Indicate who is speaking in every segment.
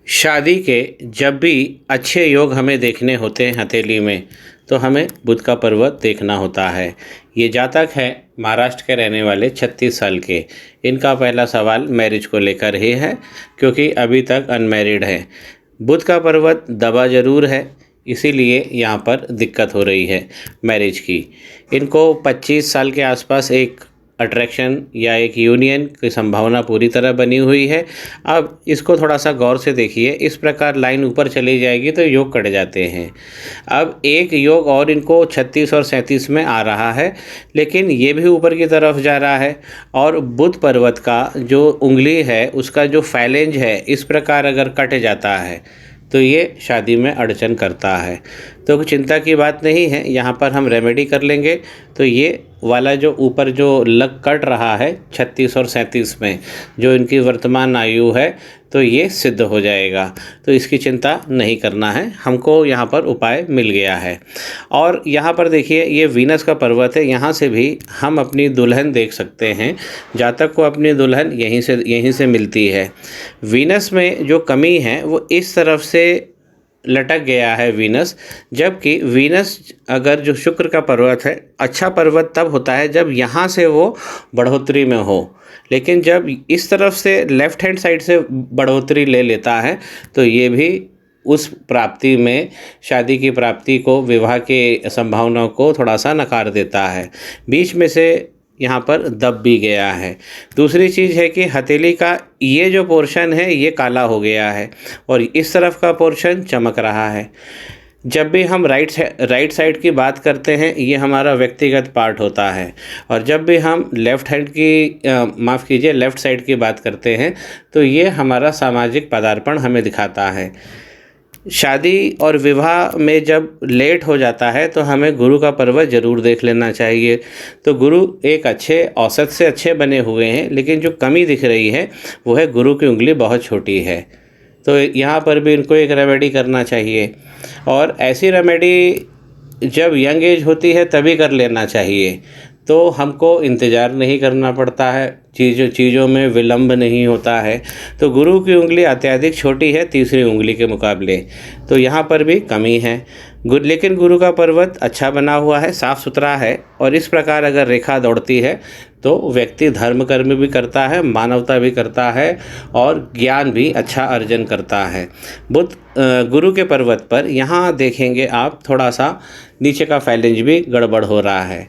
Speaker 1: शादी के जब भी अच्छे योग हमें देखने होते हैं हथेली में, तो हमें बुध का पर्वत देखना होता है। ये जातक है महाराष्ट्र के रहने वाले 36 साल के। इनका पहला सवाल मैरिज को लेकर ही है, क्योंकि अभी तक अनमैरिड है। बुध का पर्वत दबा ज़रूर है, इसीलिए यहाँ पर दिक्कत हो रही है मैरिज की। इनको 25 साल के आसपास एक अट्रैक्शन या एक यूनियन की संभावना पूरी तरह बनी हुई है। अब इसको थोड़ा सा गौर से देखिए, इस प्रकार लाइन ऊपर चली जाएगी तो योग कट जाते हैं। अब एक योग और इनको 36 और 37 में आ रहा है, लेकिन ये भी ऊपर की तरफ जा रहा है। और बुध पर्वत का जो उंगली है, उसका जो फैलेंज है, इस प्रकार अगर कट जाता है तो ये शादी में अड़चन करता है। तो चिंता की बात नहीं है, यहाँ पर हम रेमेडी कर लेंगे तो ये वाला जो ऊपर जो लग कट रहा है 36 और 37 में, जो इनकी वर्तमान आयु है, तो ये सिद्ध हो जाएगा। तो इसकी चिंता नहीं करना है, हमको यहाँ पर उपाय मिल गया है। और यहाँ पर देखिए, ये वीनस का पर्वत है, यहाँ से भी हम अपनी दुल्हन देख सकते हैं। जातक को अपनी दुल्हन यहीं से मिलती है। वीनस में जो कमी है वो इस तरफ से लटक गया है वीनस, जबकि वीनस अगर जो शुक्र का पर्वत है, अच्छा पर्वत तब होता है जब यहाँ से वो बढ़ोतरी में हो। लेकिन जब इस तरफ से लेफ़्ट हैंड साइड से बढ़ोतरी ले लेता है तो ये भी उस प्राप्ति में, शादी की प्राप्ति को, विवाह के संभावनाओं को थोड़ा सा नकार देता है। बीच में से यहाँ पर दब भी गया है। दूसरी चीज़ है कि हथेली का ये जो पोर्शन है ये काला हो गया है और इस तरफ का पोर्शन चमक रहा है। जब भी हम राइट साइड की बात करते हैं, ये हमारा व्यक्तिगत पार्ट होता है, और जब भी हम लेफ़्ट साइड की बात करते हैं तो ये हमारा सामाजिक पदार्पण हमें दिखाता है। शादी और विवाह में जब लेट हो जाता है तो हमें गुरु का पर्वत ज़रूर देख लेना चाहिए। तो गुरु एक अच्छे, औसत से अच्छे बने हुए हैं, लेकिन जो कमी दिख रही है वो है गुरु की उंगली बहुत छोटी है। तो यहाँ पर भी इनको एक रेमेडी करना चाहिए, और ऐसी रेमेडी जब यंग एज होती है तभी कर लेना चाहिए। तो हमको इंतज़ार नहीं करना पड़ता है, चीज़ों में विलंब नहीं होता है। तो गुरु की उंगली अत्यधिक छोटी है तीसरी उंगली के मुकाबले, तो यहाँ पर भी कमी है। लेकिन गुरु का पर्वत अच्छा बना हुआ है, साफ़ सुथरा है, और इस प्रकार अगर रेखा दौड़ती है तो व्यक्ति धर्म कर्म भी करता है, मानवता भी करता है, और ज्ञान भी अच्छा अर्जन करता है। गुरु के पर्वत पर यहाँ देखेंगे आप, थोड़ा सा नीचे का फैलेंज भी गड़बड़ हो रहा है।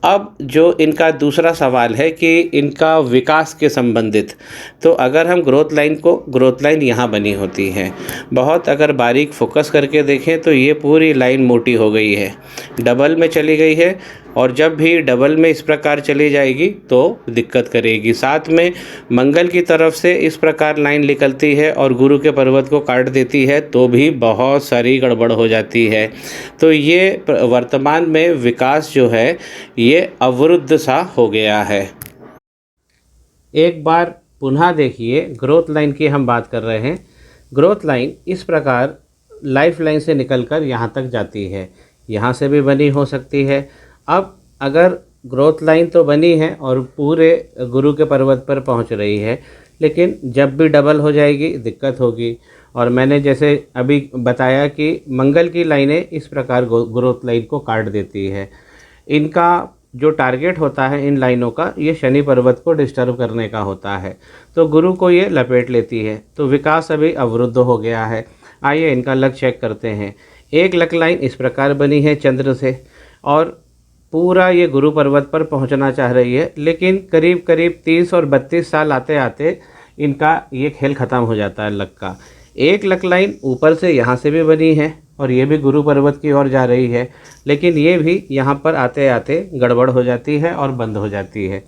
Speaker 1: अब जो इनका दूसरा सवाल है कि इनका विकास के संबंधित, तो अगर हम ग्रोथ लाइन यहाँ बनी होती है, बहुत अगर बारीक फोकस करके देखें तो ये पूरी लाइन मोटी हो गई है, डबल में चली गई है, और जब भी डबल में इस प्रकार चली जाएगी तो दिक्कत करेगी। साथ में मंगल की तरफ से इस प्रकार लाइन निकलती है और गुरु के पर्वत को काट देती है तो भी बहुत सारी गड़बड़ हो जाती है। तो ये वर्तमान में विकास जो है ये अवरुद्ध सा हो गया है। एक बार पुनः देखिए, ग्रोथ लाइन की हम बात कर रहे हैं। ग्रोथ लाइन इस प्रकार लाइफ लाइन से निकलकर यहाँ तक जाती है, यहाँ से भी बनी हो सकती है। अब अगर ग्रोथ लाइन तो बनी है और पूरे गुरु के पर्वत पर पहुँच रही है, लेकिन जब भी डबल हो जाएगी दिक्कत होगी। और मैंने जैसे अभी बताया कि मंगल की लाइनें इस प्रकार ग्रोथ लाइन को काट देती है। इनका जो टारगेट होता है इन लाइनों का, ये शनि पर्वत को डिस्टर्ब करने का होता है, तो गुरु को ये लपेट लेती है, तो विकास अभी अवरुद्ध हो गया है। आइए इनका लक चेक करते हैं। एक लक लाइन इस प्रकार बनी है चंद्र से, और पूरा ये गुरु पर्वत पर पहुंचना चाह रही है, लेकिन करीब 30 और 32 साल आते आते इनका ये खेल ख़त्म हो जाता है लक का। एक लक लाइन ऊपर से यहाँ से भी बनी है और ये भी गुरु पर्वत की ओर जा रही है, लेकिन ये भी यहाँ पर आते आते गड़बड़ हो जाती है और बंद हो जाती है।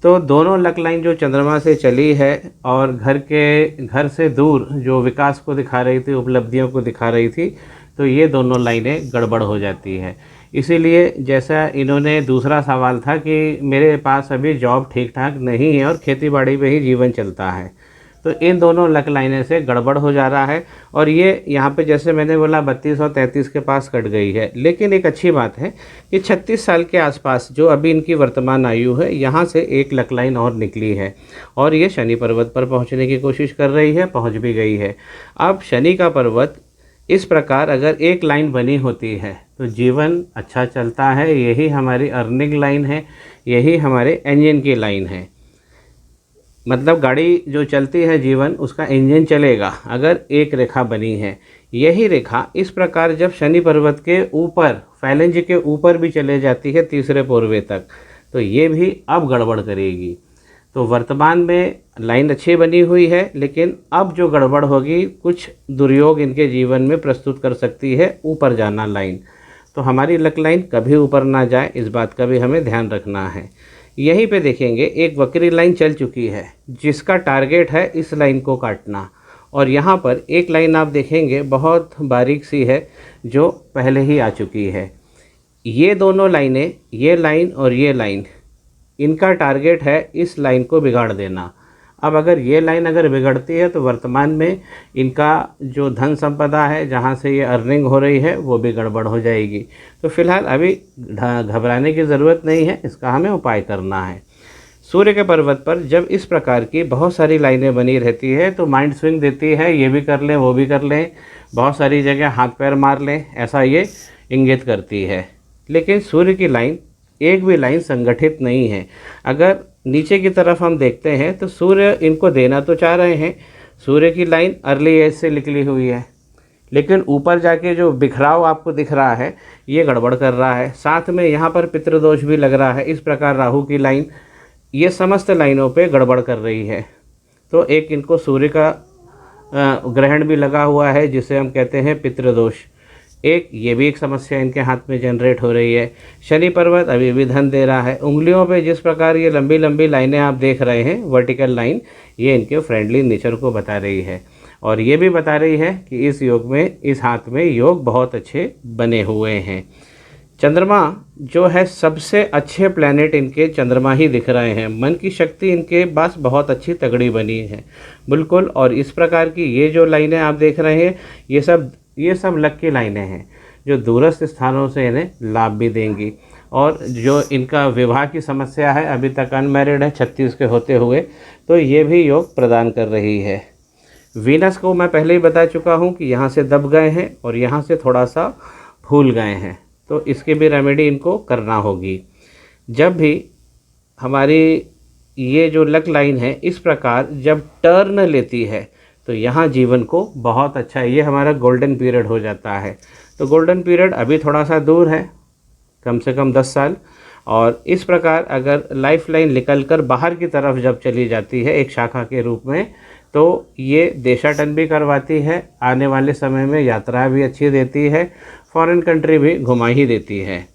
Speaker 1: तो दोनों लक लाइन जो चंद्रमा से चली है और घर से दूर जो विकास को दिखा रही थी, उपलब्धियों को दिखा रही थी, तो ये दोनों लाइनें गड़बड़ हो जाती है। इसीलिए जैसा इन्होंने दूसरा सवाल था कि मेरे पास अभी जॉब ठीक ठाक नहीं है और खेतीबाड़ी पे ही जीवन चलता है, तो इन दोनों लक लाइनें से गड़बड़ हो जा रहा है। और ये यहाँ पे जैसे मैंने बोला 32 और 33 के पास कट गई है, लेकिन एक अच्छी बात है कि 36 साल के आसपास जो अभी इनकी वर्तमान आयु है, यहाँ से एक लक लाइन और निकली है और ये शनि पर्वत पर पहुँचने की कोशिश कर रही है, पहुँच भी गई है। अब शनि का पर्वत इस प्रकार अगर एक लाइन बनी होती है तो जीवन अच्छा चलता है, यही हमारी अर्निंग लाइन है, यही हमारे इंजन की लाइन है। मतलब गाड़ी जो चलती है जीवन, उसका इंजन चलेगा अगर एक रेखा बनी है। यही रेखा इस प्रकार जब शनि पर्वत के ऊपर, फैलेंज के ऊपर भी चले जाती है तीसरे पोरवे तक, तो ये भी अब गड़बड़ करेगी। तो वर्तमान में लाइन अच्छी बनी हुई है, लेकिन अब जो गड़बड़ होगी, कुछ दुर्योग इनके जीवन में प्रस्तुत कर सकती है ऊपर जाना लाइन। तो हमारी लक लाइन कभी ऊपर ना जाए, इस बात का भी हमें ध्यान रखना है। यहीं पे देखेंगे एक वक्री लाइन चल चुकी है जिसका टारगेट है इस लाइन को काटना, और यहाँ पर एक लाइन आप देखेंगे बहुत बारीक सी है जो पहले ही आ चुकी है। ये दोनों लाइनें, ये लाइन और ये लाइन, इनका टारगेट है इस लाइन को बिगाड़ देना। अब अगर ये लाइन अगर बिगड़ती है तो वर्तमान में इनका जो धन संपदा है, जहाँ से ये अर्निंग हो रही है, वो भी गड़बड़ हो जाएगी। तो फिलहाल अभी घबराने की ज़रूरत नहीं है, इसका हमें उपाय करना है। सूर्य के पर्वत पर जब इस प्रकार की बहुत सारी लाइनें बनी रहती है तो माइंड स्विंग देती है, ये भी कर लें वो भी कर लें, बहुत सारी जगह हाथ पैर मार लें, ऐसा ये इंगित करती है। लेकिन सूर्य की लाइन, एक भी लाइन संगठित नहीं है। अगर नीचे की तरफ हम देखते हैं तो सूर्य इनको देना तो चाह रहे हैं, सूर्य की लाइन अर्ली एज से निकली हुई है, लेकिन ऊपर जाके जो बिखराव आपको दिख रहा है ये गड़बड़ कर रहा है। साथ में यहाँ पर पितृदोष भी लग रहा है। इस प्रकार राहु की लाइन ये समस्त लाइनों पे गड़बड़ कर रही है। तो एक इनको सूर्य का ग्रहण भी लगा हुआ है जिसे हम कहते हैं पितृदोष। एक ये भी एक समस्या इनके हाथ में जनरेट हो रही है। शनि पर्वत अभी भी धन दे रहा है। उंगलियों पे जिस प्रकार ये लंबी लंबी लाइनें आप देख रहे हैं, वर्टिकल लाइन, ये इनके फ्रेंडली नेचर को बता रही है। और ये भी बता रही है कि इस योग में, इस हाथ में योग बहुत अच्छे बने हुए हैं। चंद्रमा जो है सबसे अच्छे प्लैनेट इनके चंद्रमा ही दिख रहे हैं। मन की शक्ति इनके पास बहुत अच्छी तगड़ी बनी है बिल्कुल। और इस प्रकार की ये जो लाइनें आप देख रहे हैं, ये सब लक की लाइनें हैं जो दूरस्थ स्थानों से इन्हें लाभ भी देंगी। और जो इनका विवाह की समस्या है, अभी तक अनमैरिड है 36 के होते हुए, तो ये भी योग प्रदान कर रही है। वीनस को मैं पहले ही बता चुका हूँ कि यहाँ से दब गए हैं और यहाँ से थोड़ा सा फूल गए हैं, तो इसकी भी रेमेडी इनको करना होगी। जब भी हमारी ये जो लक लाइन है इस प्रकार जब टर्न लेती है तो यहाँ जीवन को बहुत अच्छा, ये हमारा गोल्डन पीरियड हो जाता है। तो गोल्डन पीरियड अभी थोड़ा सा दूर है, कम से कम 10 साल। और इस प्रकार अगर लाइफ लाइन निकल कर बाहर की तरफ जब चली जाती है एक शाखा के रूप में, तो ये देशाटन भी करवाती है, आने वाले समय में यात्रा भी अच्छी देती है, फॉरेन कंट्री भी घुमा ही देती है।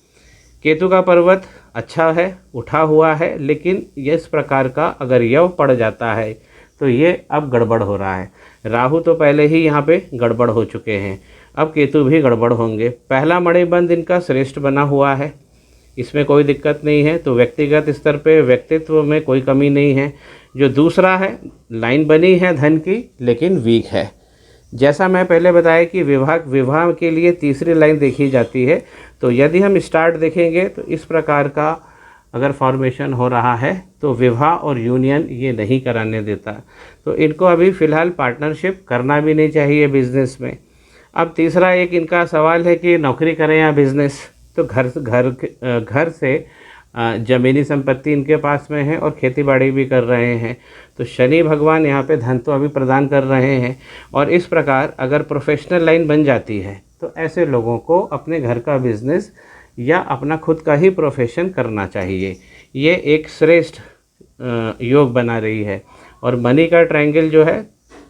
Speaker 1: केतु का पर्वत अच्छा है, उठा हुआ है, लेकिन ये इस प्रकार का अगर यव पड़ जाता है तो ये अब गड़बड़ हो रहा है। राहु तो पहले ही यहाँ पे गड़बड़ हो चुके हैं, अब केतु भी गड़बड़ होंगे। पहला मणिबंध इनका श्रेष्ठ बना हुआ है, इसमें कोई दिक्कत नहीं है, तो व्यक्तिगत स्तर पे व्यक्तित्व में कोई कमी नहीं है। जो दूसरा है, लाइन बनी है धन की लेकिन वीक है। जैसा मैं पहले बताया कि विवाह के लिए तीसरी लाइन देखी जाती है, तो यदि हम स्टार्ट देखेंगे तो इस प्रकार का अगर फॉर्मेशन हो रहा है तो विवाह और यूनियन ये नहीं कराने देता। तो इनको अभी फ़िलहाल पार्टनरशिप करना भी नहीं चाहिए बिज़नेस में। अब तीसरा एक इनका सवाल है कि नौकरी करें या बिज़नेस। तो घर से ज़मीनी संपत्ति इनके पास में है और खेतीबाड़ी भी कर रहे हैं, तो शनि भगवान यहाँ पे धन तो अभी प्रदान कर रहे हैं। और इस प्रकार अगर प्रोफेशनल लाइन बन जाती है तो ऐसे लोगों को अपने घर का बिज़नेस या अपना खुद का ही प्रोफेशन करना चाहिए। ये एक श्रेष्ठ योग बना रही है। और मनी का ट्रायंगल जो है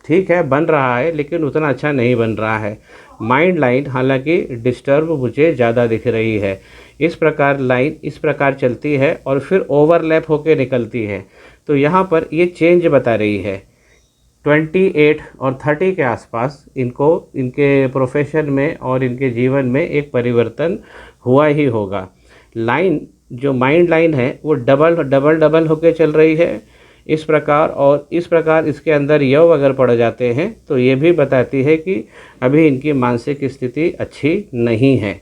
Speaker 1: ठीक है बन रहा है, लेकिन उतना अच्छा नहीं बन रहा है। माइंड लाइन हालांकि डिस्टर्ब मुझे ज़्यादा दिख रही है। इस प्रकार लाइन इस प्रकार चलती है और फिर ओवरलैप होकर निकलती है, तो यहाँ पर ये चेंज बता रही है। 28 और 30 के आसपास इनको इनके प्रोफेशन में और इनके जीवन में एक परिवर्तन हुआ ही होगा। लाइन जो माइंड लाइन है वो डबल होकर चल रही है। इस प्रकार इसके अंदर यव अगर पड़ जाते हैं तो ये भी बताती है कि अभी इनकी मानसिक स्थिति अच्छी नहीं है।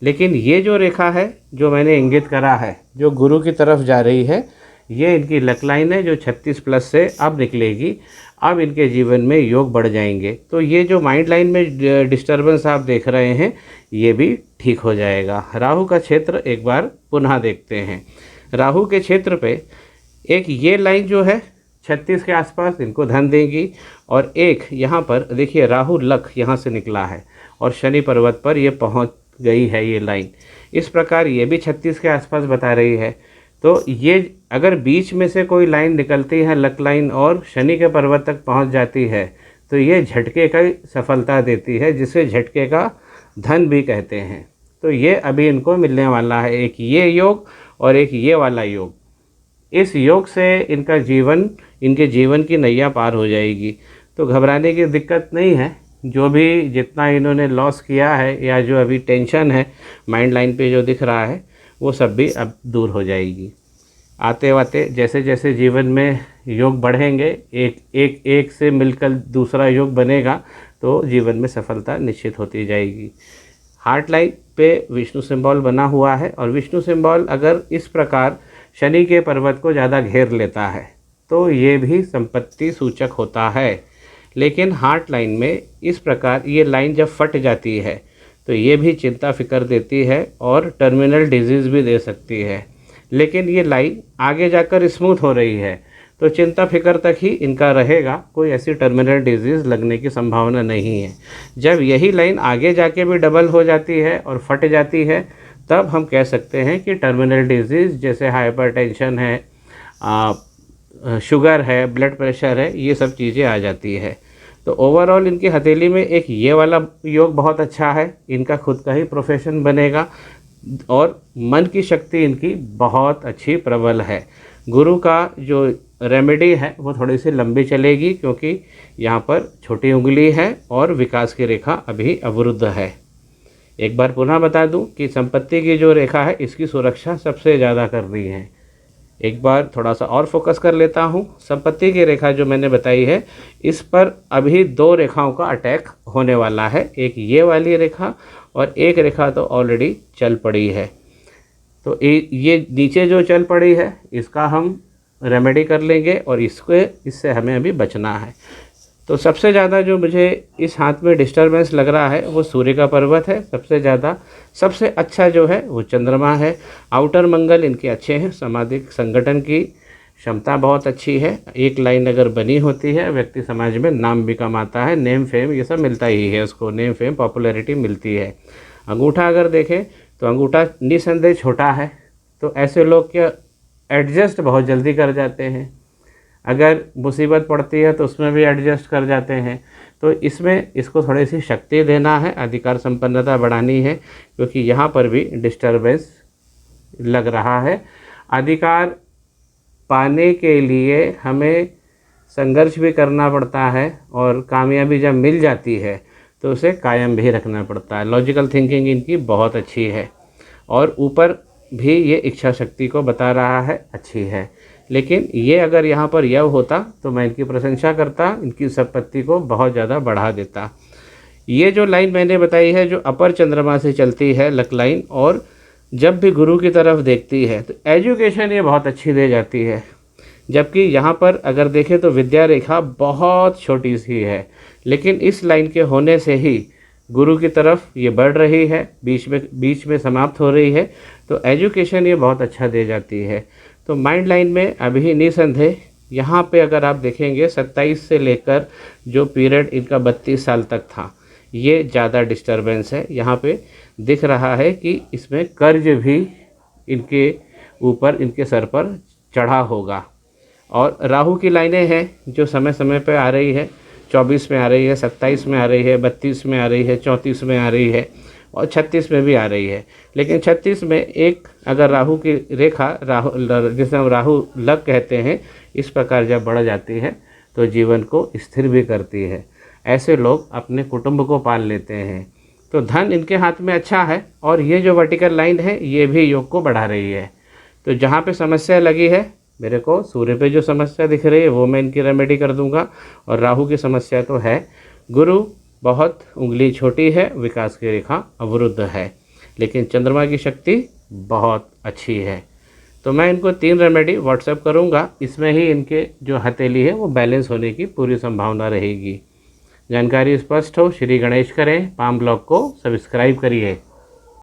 Speaker 1: लेकिन ये जो रेखा है जो मैंने इंगित करा है, जो गुरु की तरफ जा रही है, ये इनकी लक लाइन है जो 36 प्लस से अब निकलेगी। अब इनके जीवन में योग बढ़ जाएंगे। तो ये जो माइंड लाइन में डिस्टर्बेंस आप देख रहे हैं ये भी ठीक हो जाएगा। राहु का क्षेत्र एक बार पुनः देखते हैं। राहु के क्षेत्र पे एक ये लाइन जो है 36 के आसपास इनको धन देगी, और एक यहाँ पर देखिए राहु लक यहाँ से निकला है और शनि पर्वत पर ये पहुँच गई है ये लाइन। इस प्रकार ये भी 36 के आसपास बता रही है। तो ये अगर बीच में से कोई लाइन निकलती है लक लाइन और शनि के पर्वत तक पहुंच जाती है तो ये झटके का सफलता देती है, जिसे झटके का धन भी कहते हैं। तो ये अभी इनको मिलने वाला है, एक ये योग और एक ये वाला योग। इस योग से इनके जीवन की नैया पार हो जाएगी। तो घबराने की दिक्कत नहीं है। जो भी जितना इन्होंने लॉस किया है या जो अभी टेंशन है माइंड लाइन पे जो दिख रहा है वो सब भी अब दूर हो जाएगी। आते आते जैसे जैसे जीवन में योग बढ़ेंगे, एक से मिलकर दूसरा योग बनेगा तो जीवन में सफलता निश्चित होती जाएगी। हार्ट लाइन पे विष्णु सिंबल बना हुआ है, और विष्णु सिंबल अगर इस प्रकार शनि के पर्वत को ज़्यादा घेर लेता है तो ये भी संपत्ति सूचक होता है। लेकिन हार्ट लाइन में इस प्रकार ये लाइन जब फट जाती है तो ये भी चिंता फिक्र देती है और टर्मिनल डिजीज़ भी दे सकती है। लेकिन ये लाइन आगे जाकर स्मूथ हो रही है तो चिंता फिक्र तक ही इनका रहेगा, कोई ऐसी टर्मिनल डिजीज़ लगने की संभावना नहीं है। जब यही लाइन आगे जाके भी डबल हो जाती है और फट जाती है तब हम कह सकते हैं कि टर्मिनल डिजीज़ जैसे हाइपरटेंशन है, शुगर है, ब्लड प्रेशर है, ये सब चीज़ें आ जाती है। तो ओवरऑल इनकी हथेली में एक ये वाला योग बहुत अच्छा है, इनका खुद का ही प्रोफेशन बनेगा और मन की शक्ति इनकी बहुत अच्छी प्रबल है। गुरु का जो रेमेडी है वो थोड़ी सी लंबी चलेगी क्योंकि यहाँ पर छोटी उंगली है और विकास की रेखा अभी अवरुद्ध है। एक बार पुनः बता दूं कि संपत्ति की जो रेखा है इसकी सुरक्षा सबसे ज़्यादा करनी है। एक बार थोड़ा सा और फोकस कर लेता हूँ। संपत्ति की रेखा जो मैंने बताई है इस पर अभी 2 रेखाओं का अटैक होने वाला है, एक ये वाली रेखा और एक रेखा तो ऑलरेडी चल पड़ी है। तो ये नीचे जो चल पड़ी है इसका हम रेमेडी कर लेंगे और इससे हमें अभी बचना है। तो सबसे ज़्यादा जो मुझे इस हाथ में डिस्टर्बेंस लग रहा है वो सूर्य का पर्वत है सबसे अच्छा जो है वो चंद्रमा है। आउटर मंगल इनके अच्छे हैं, सामाजिक संगठन की क्षमता बहुत अच्छी है। एक लाइन अगर बनी होती है व्यक्ति समाज में नाम भी कमाता है, नेम फेम ये सब मिलता ही है, उसको नेम फेम पॉपुलैरिटी मिलती है। अंगूठा अगर देखें तो अंगूठा निसंदेह छोटा है, तो ऐसे लोग क्या एडजस्ट बहुत जल्दी कर जाते हैं, अगर मुसीबत पड़ती है तो उसमें भी एडजस्ट कर जाते हैं। तो इसमें इसको थोड़ी सी शक्ति देना है, अधिकार संपन्नता बढ़ानी है क्योंकि यहाँ पर भी डिस्टर्बेंस लग रहा है। अधिकार पाने के लिए हमें संघर्ष भी करना पड़ता है और कामयाबी जब मिल जाती है तो उसे कायम भी रखना पड़ता है। लॉजिकल थिंकिंग इनकी बहुत अच्छी है और ऊपर भी ये इच्छा शक्ति को बता रहा है अच्छी है। लेकिन ये अगर यहाँ पर यव होता तो मैं इनकी प्रशंसा करता, इनकी संपत्ति को बहुत ज़्यादा बढ़ा देता। ये जो लाइन मैंने बताई है जो अपर चंद्रमा से चलती है लक लाइन, और जब भी गुरु की तरफ देखती है तो एजुकेशन ये बहुत अच्छी दे जाती है। जबकि यहाँ पर अगर देखें तो विद्या रेखा बहुत छोटी सी है, लेकिन इस लाइन के होने से ही गुरु की तरफ ये बढ़ रही है, बीच में समाप्त हो रही है, तो एजुकेशन ये बहुत अच्छा दे जाती है। तो माइंड लाइन में अभी निसंदेह यहाँ पे अगर आप देखेंगे 27 से लेकर जो पीरियड इनका 32 साल तक था ये ज़्यादा डिस्टर्बेंस है। यहाँ पे दिख रहा है कि इसमें कर्ज भी इनके ऊपर इनके सर पर चढ़ा होगा। और राहु की लाइनें हैं जो समय समय पे आ रही है, 24 में आ रही है, 27 में आ रही है, 32 में आ रही है, 34 में आ रही है और 36 में भी आ रही है। लेकिन 36 में एक अगर राहु की रेखा जिसे हम राहु लग कहते हैं इस प्रकार जब बढ़ जाती है तो जीवन को स्थिर भी करती है। ऐसे लोग अपने कुटुंब को पाल लेते हैं। तो धन इनके हाथ में अच्छा है और ये जो वर्टिकल लाइन है ये भी योग को बढ़ा रही है। तो जहाँ पे समस्या लगी है मेरे को सूर्य पे जो समस्या दिख रही है वो मैं इनकी रेमेडी कर दूंगा। और राहु की समस्या तो है, गुरु बहुत उंगली छोटी है, विकास की रेखा अवरुद्ध है, लेकिन चंद्रमा की शक्ति बहुत अच्छी है। तो मैं इनको 3 रेमेडी व्हाट्सएप करूंगा, इसमें ही इनके जो हथेली है वो बैलेंस होने की पूरी संभावना रहेगी। जानकारी स्पष्ट हो, श्री गणेश करें, पाम ब्लॉग को सब्सक्राइब करिए।